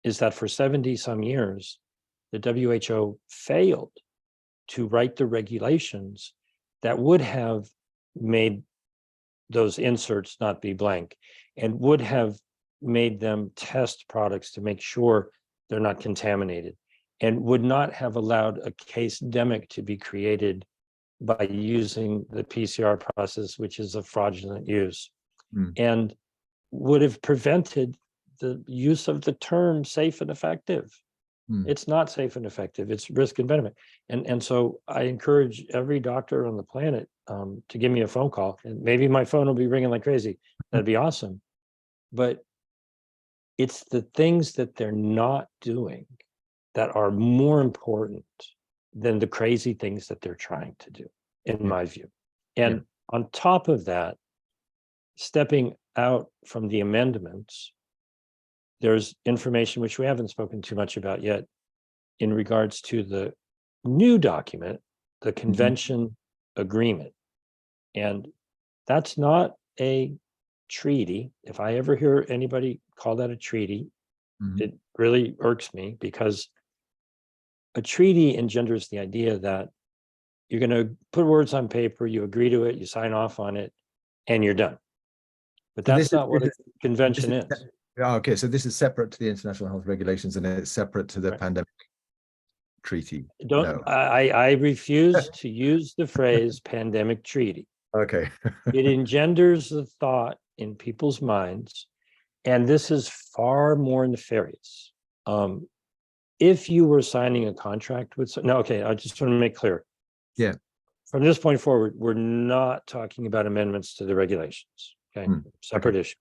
[SPEAKER 2] is that for 70 some years, the WHO failed to write the regulations that would have made those inserts not be blank and would have made them test products to make sure they're not contaminated, and would not have allowed a case demic to be created by using the PCR process, which is a fraudulent use, and would have prevented the use of the term safe and effective. It's not safe and effective, it's risk and benefit. And so I encourage every doctor on the planet to give me a phone call, and maybe my phone will be ringing like crazy. That'd be awesome. But it's the things that they're not doing that are more important than the crazy things that they're trying to do, in my view. And on top of that, stepping out from the amendments, there's information which we haven't spoken too much about yet in regards to the new document, the convention agreement. And that's not a treaty. If I ever hear anybody call that a treaty, it really irks me, because a treaty engenders the idea that you're going to put words on paper, you agree to it, you sign off on it, and you're done. But that's not what a convention is.
[SPEAKER 1] Okay, so this is separate to the international health regulations, and it's separate to the pandemic treaty.
[SPEAKER 2] I refuse to use the phrase pandemic treaty.
[SPEAKER 1] Okay.
[SPEAKER 2] It engenders the thought in people's minds, and this is far more nefarious. If you were signing a contract with, I just want to make clear.
[SPEAKER 1] Yeah.
[SPEAKER 2] From this point forward, we're not talking about amendments to the regulations. Okay, separate issue.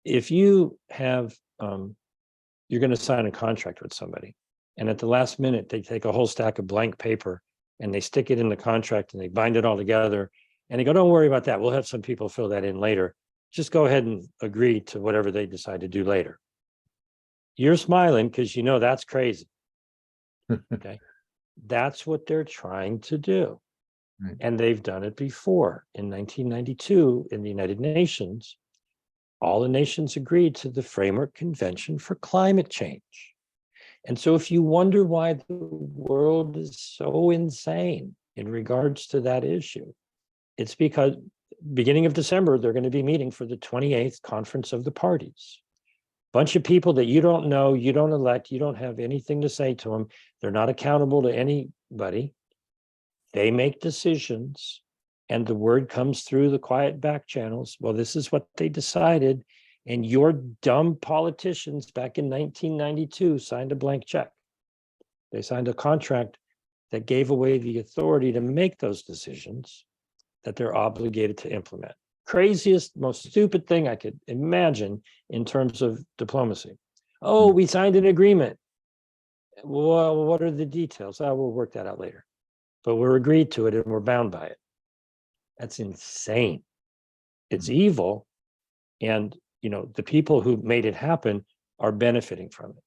[SPEAKER 2] If you have, you're going to sign a contract with somebody, and at the last minute, they take a whole stack of blank paper and they stick it in the contract and they bind it all together and they go, don't worry about that. We'll have some people fill that in later. Just go ahead and agree to whatever they decide to do later. You're smiling because you know that's crazy. Okay. That's what they're trying to do. Right. And they've done it before. In 1992, in the United Nations, all the nations agreed to the Framework Convention for Climate Change. And so if you wonder why the world is so insane in regards to that issue, it's because beginning of December, they're going to be meeting for the 28th Conference of the Parties. Bunch of people that you don't know, you don't elect, you don't have anything to say to them. They're not accountable to anybody. They make decisions, and the word comes through the quiet back channels. Well, this is what they decided, and your dumb politicians back in 1992 signed a blank check. They signed a contract that gave away the authority to make those decisions that they're obligated to implement. Craziest, most stupid thing I could imagine in terms of diplomacy. Oh, we signed an agreement. Well, what are the details? We'll work that out later. But we're agreed to it and we're bound by it. That's insane. It's evil. And, the people who made it happen are benefiting from it.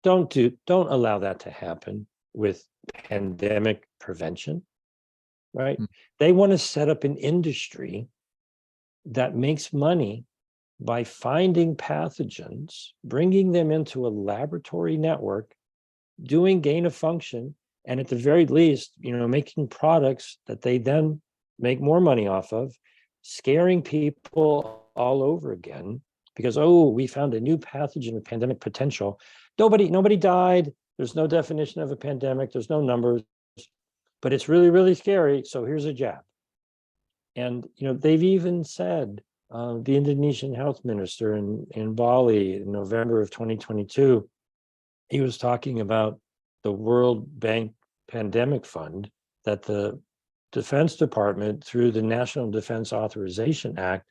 [SPEAKER 2] Don't allow that to happen with pandemic prevention, right? They want to set up an industry that makes money by finding pathogens, bringing them into a laboratory network, doing gain of function, and at the very least, making products that they then make more money off of, scaring people all over again because, we found a new pathogen with pandemic potential. Nobody died. There's no definition of a pandemic. There's no numbers, but it's really, really scary. So here's a jab. And, they've even said the Indonesian health minister in Bali in November of 2022, he was talking about the World Bank Pandemic Fund that the Defense Department, through the National Defense Authorization Act,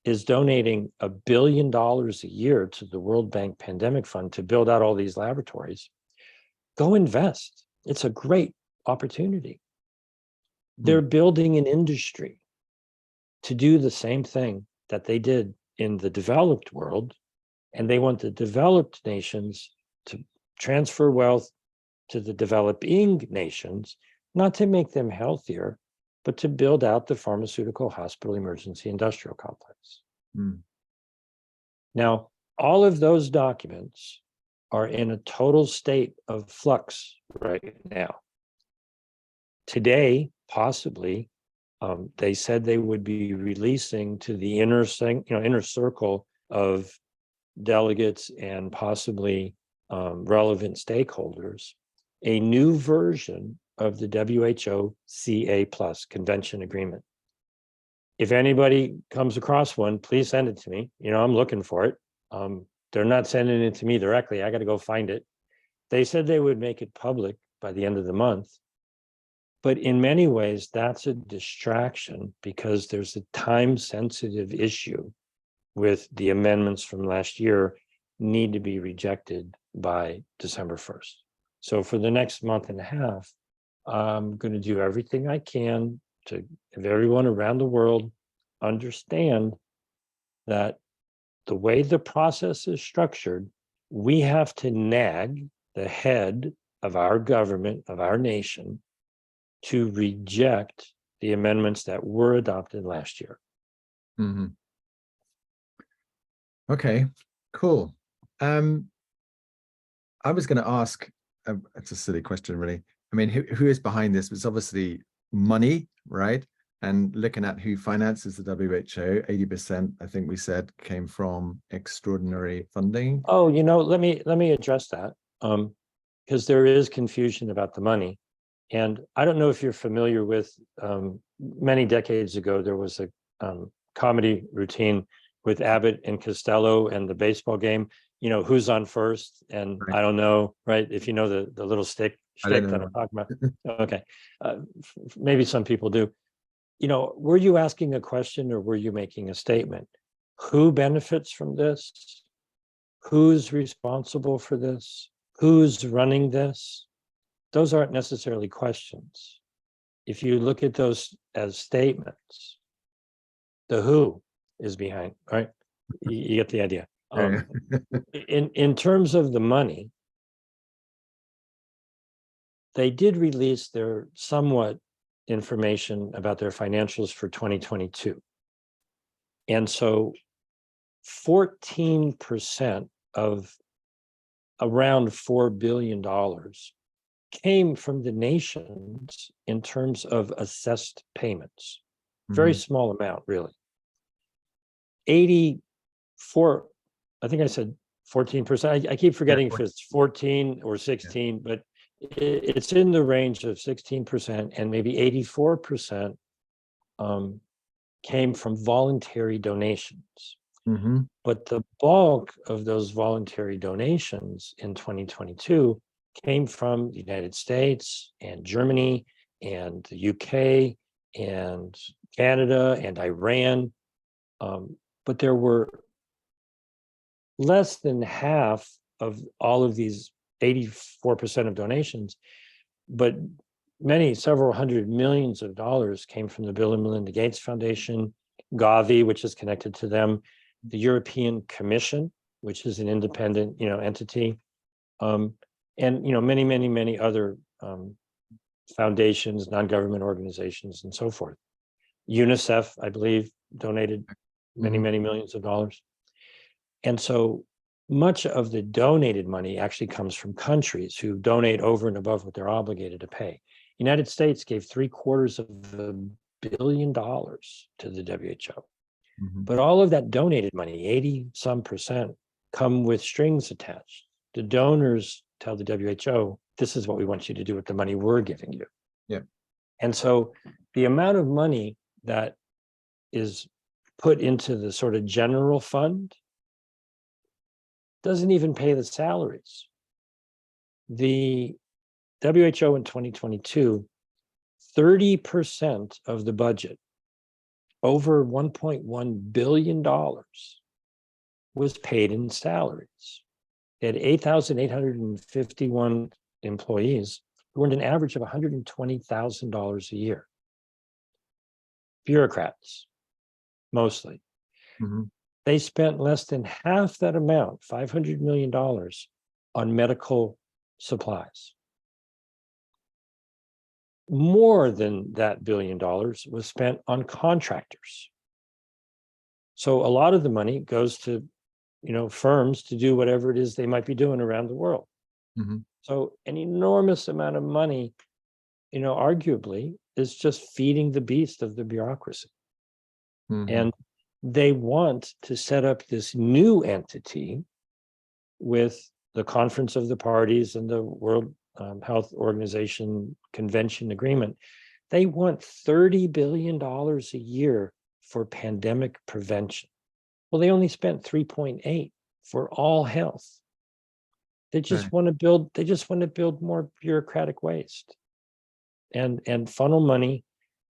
[SPEAKER 2] is donating $1 billion a year to the World Bank Pandemic Fund to build out all these laboratories. Go invest. It's a great opportunity. They're building an industry to do the same thing that they did in the developed world, and they want the developed nations to transfer wealth to the developing nations, not to make them healthier, but to build out the pharmaceutical hospital emergency industrial complex. Now, all of those documents are in a total state of flux right now. Today, possibly, they said they would be releasing to the inner circle of delegates and possibly relevant stakeholders a new version of the WHO CA+ Convention Agreement. If anybody comes across one, please send it to me. I'm looking for it. They're not sending it to me directly. I got to go find it. They said they would make it public by the end of the month. But in many ways, that's a distraction because there's a time-sensitive issue with the amendments from last year need to be rejected by December 1st. So for the next month and a half, I'm going to do everything I can to have everyone around the world understand that the way the process is structured, we have to nag the head of our government, of our nation, to reject the amendments that were adopted last year.
[SPEAKER 1] Okay, cool. I was going to ask, it's a silly question, really. I mean, who is behind this? It's obviously money, right? And looking at who finances the WHO, 80%, I think we said, came from extraordinary funding.
[SPEAKER 2] Oh, let me address that, because there is confusion about the money. And I don't know if you're familiar with, many decades ago, there was a comedy routine with Abbott and Costello and the baseball game, who's on first? And
[SPEAKER 1] Right.
[SPEAKER 2] I don't know, right? If you know the little stick that I'm talking about. Okay. Maybe some people do. Were you asking a question or were you making a statement? Who benefits from this? Who's responsible for this? Who's running this? Those aren't necessarily questions. If you look at those as statements, the who is behind, right? You get the idea. In terms of the money, they did release their somewhat information about their financials for 2022. And so 14% of around $4 billion came from the nations in terms of assessed payments. Very small amount, really. 84, I think I said 14%. I keep forgetting if it's 14 or 16, but it's in the range of 16%, and maybe 84% came from voluntary donations. But the bulk of those voluntary donations in 2022 came from the United States and Germany and the UK and Canada and Iran. But there were less than half of all of these 84% of donations, but several hundred millions of dollars came from the Bill and Melinda Gates Foundation, Gavi, which is connected to them, the European Commission, which is an independent, entity, and many other foundations, non-government organizations, and so forth. UNICEF, I believe, donated many millions of dollars. And so much of the donated money actually comes from countries who donate over and above what they're obligated to pay. United States gave $750 million to the WHO. But all of that donated money, 80% come with strings attached. The donors tell the WHO, this is what we want you to do with the money we're giving you.
[SPEAKER 1] Yeah.
[SPEAKER 2] And so the amount of money that is put into the sort of general fund doesn't even pay the salaries. The WHO in 2022, 30% of the budget, over $1.1 billion, was paid in salaries. They had 8,851 employees who earned an average of $120,000 a year. Bureaucrats, mostly.
[SPEAKER 1] Mhm.
[SPEAKER 2] They spent less than half that amount, $500 million, on medical supplies. More than that $1 billion was spent on contractors. So a lot of the money goes to, firms to do whatever it is they might be doing around the world.
[SPEAKER 1] Mhm.
[SPEAKER 2] So an enormous amount of money, arguably, is just feeding the beast of the bureaucracy.
[SPEAKER 1] Mhm.
[SPEAKER 2] And they want to set up this new entity with the Conference of the Parties and the World Health Organization Convention Agreement. They want $30 billion a year for pandemic prevention. Well, they only spent 3.8 for all health. They just
[SPEAKER 1] Right.
[SPEAKER 2] want to build, more bureaucratic waste and funnel money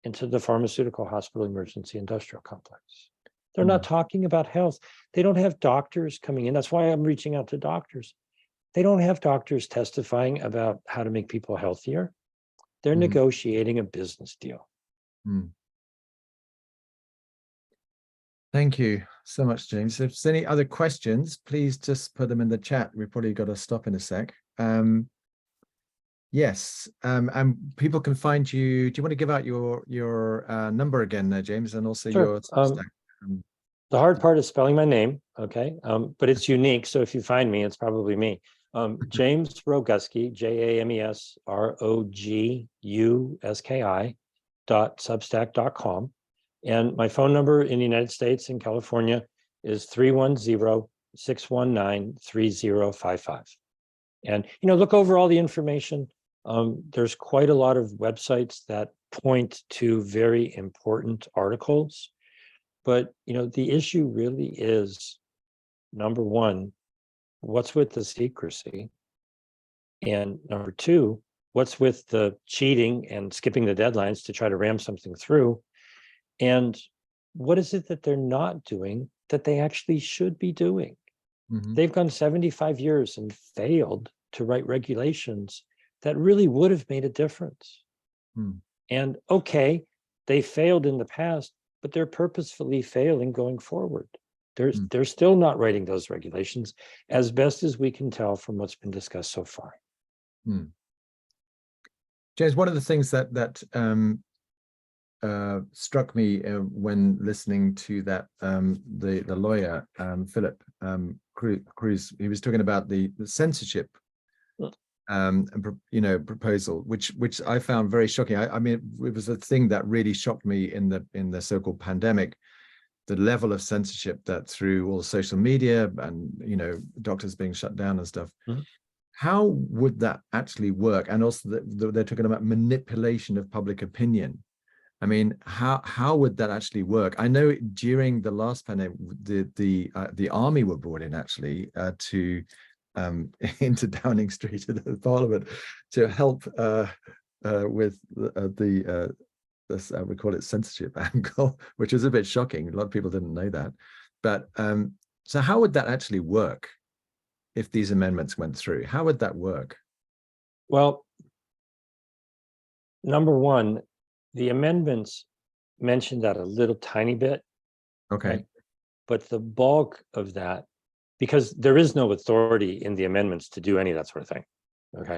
[SPEAKER 2] into the pharmaceutical hospital emergency industrial complex. They're not talking about health. They don't have doctors coming in. That's why I'm reaching out to doctors. They don't have doctors testifying about how to make people healthier. They're
[SPEAKER 1] Mhm.
[SPEAKER 2] negotiating a business deal.
[SPEAKER 1] Mm. Thank you so much, James. If there's any other questions, please just put them in the chat. We've probably got to stop in a sec. Yes, and people can find you. Do you want to give out your number again, James, and also
[SPEAKER 2] Sure.
[SPEAKER 1] your Substack?
[SPEAKER 2] The hard part is spelling my name, okay? But it's unique, so if you find me, it's probably me. James Roguski, JamesRoguski.substack.com. And my phone number in the United States and California is 310-619-3055. And, look over all the information. There's quite a lot of websites that point to very important articles. But, the issue really is, number one, what's with the secrecy? And number two, what's with the cheating and skipping the deadlines to try to ram something through? And what is it that they're not doing that they actually should be doing?
[SPEAKER 1] Mhm.
[SPEAKER 2] They've gone 75 years and failed to write regulations that really would have made a difference.
[SPEAKER 1] Mm.
[SPEAKER 2] And okay, they failed in the past, but they're purposefully failing going forward. They're still not writing those regulations as best as we can tell from what's been discussed so far.
[SPEAKER 1] Mm. James, one of the things that struck me when listening to that the lawyer Philip Cruz, he was talking about the censorship proposal, which I found very shocking. I mean, it was a thing that really shocked me in the so-called pandemic, the level of censorship that through all social media and doctors being shut down and stuff.
[SPEAKER 2] Mm-hmm.
[SPEAKER 1] How would that actually work? And also they're talking about manipulation of public opinion. I mean, how would that actually work? I know during the last pandemic, the army were brought in actually to into Downing Street at the Parliament to help with this we call it censorship angle, which is a bit shocking. A lot of people didn't know that. But so how would that actually work if these amendments went through? How would that work?
[SPEAKER 2] Well, number one, the amendments mentioned that a little tiny bit.
[SPEAKER 1] Okay.
[SPEAKER 2] But the bulk of that, because there is no authority in the amendments to do any of that sort of thing. Okay.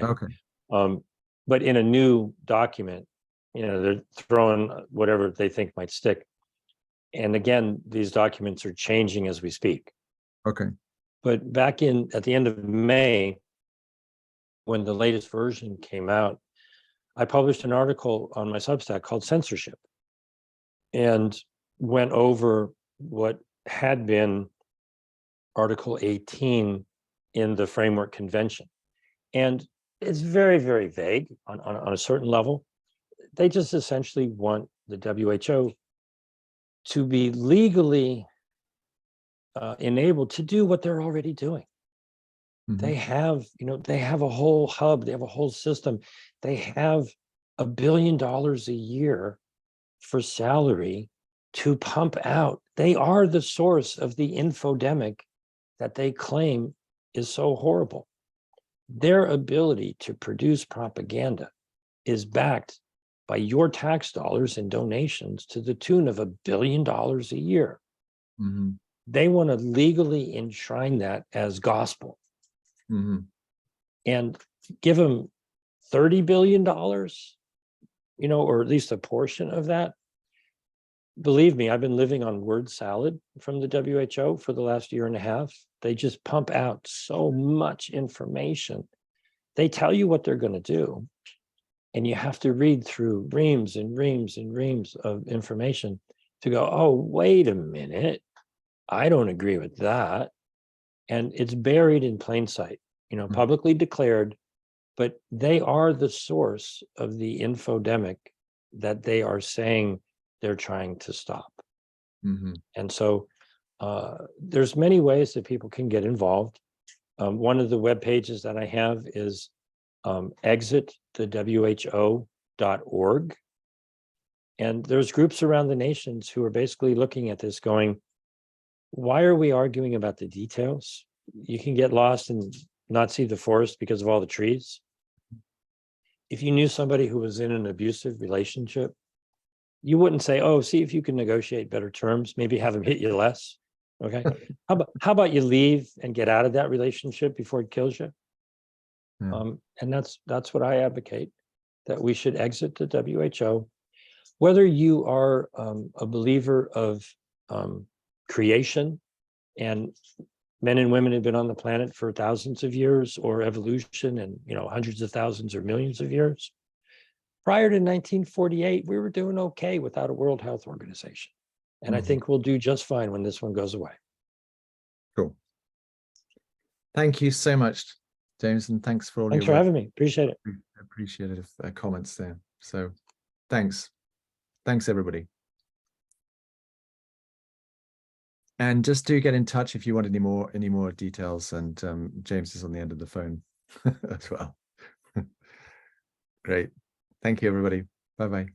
[SPEAKER 2] But in a new document, they're throwing whatever they think might stick. And again, these documents are changing as we speak.
[SPEAKER 1] Okay.
[SPEAKER 2] But back at the end of May, when the latest version came out, I published an article on my Substack called Censorship and went over what had been Article 18 in the Framework Convention. And it's very, very vague on a certain level. They just essentially want the WHO to be legally enabled to do what they're already doing. They have, they have a whole hub, they have a whole system. They have $1 billion a year for salary to pump out. They are the source of the infodemic that they claim is so horrible. Their ability to produce propaganda is backed by your tax dollars and donations to the tune of $1 billion a year. They want to legally enshrine that as gospel. And give them $30 billion, or at least a portion of that. Believe me, I've been living on word salad from the WHO for the last year and a half. They just pump out so much information. They tell you what they're going to do, and you have to read through reams and reams and reams of information to go, oh, wait a minute, I don't agree with that. And it's buried in plain sight, publicly declared, but they are the source of the infodemic that they are saying they're trying to stop. And so there's many ways that people can get involved. One of the web pages that I have is exitthewho.org. And there's groups around the nations who are basically looking at this going, why are we arguing about the details? You can get lost and not see the forest because of all the trees. If you knew somebody who was in an abusive relationship, you wouldn't say, oh, see if you can negotiate better terms, maybe have them hit you less. Okay. How about you leave and get out of that relationship before it kills you? And that's what I advocate, that we should exit the WHO. Whether you are a believer of creation and men and women have been on the planet for thousands of years, or evolution and hundreds of thousands or millions of years. Prior to 1948, we were doing okay without a World Health Organization. And I think we'll do just fine when this one goes away.
[SPEAKER 1] Cool. Thank you so much, James, and thanks for all
[SPEAKER 2] Thanks for having me. Appreciate it.
[SPEAKER 1] Appreciative comments there. So thanks. Thanks, everybody. And just do get in touch if you want any more details. And James is on the end of the phone as well. Great. Thank you, everybody. Bye-bye.